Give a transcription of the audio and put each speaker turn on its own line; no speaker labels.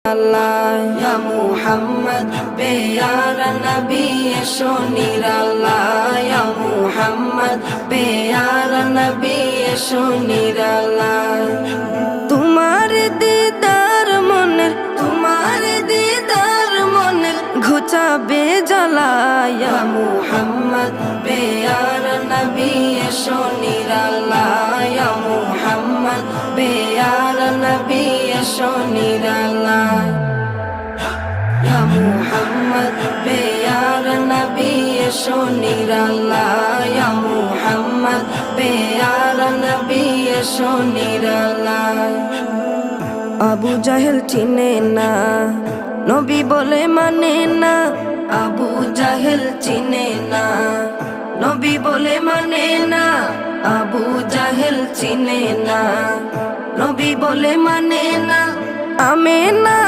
আল্লাহ ইয়া মুহাম্মদ পেয়ারা নবী এসো নিরাল্লাহ ইয়া মুহাম্মদ পেয়ারা নবী এসো নিরাল্লাহ তোমার দিদার মনের ঘুচাবে জ্বালা ইয়া মুহাম্মদ পেয়ারা নবী এসো নিরাল্লাহ ইয়া মুহাম্মদ পেয়ারা নবী এসো নিরাল্লাহ ইয়া মুহাম্মদ পেয়ারা নবী এসো নিরাল্লাহ ইয়া মুহাম্মদ পেয়ারা নবী এসো নিরাল্লাহ আবু জাহেল চিনে না নবী বলে মানে না আবু জাহেল চিনে না নবী বলে মানে না আবু জাহেল চিনে না নবী বলে মানে না আমেনা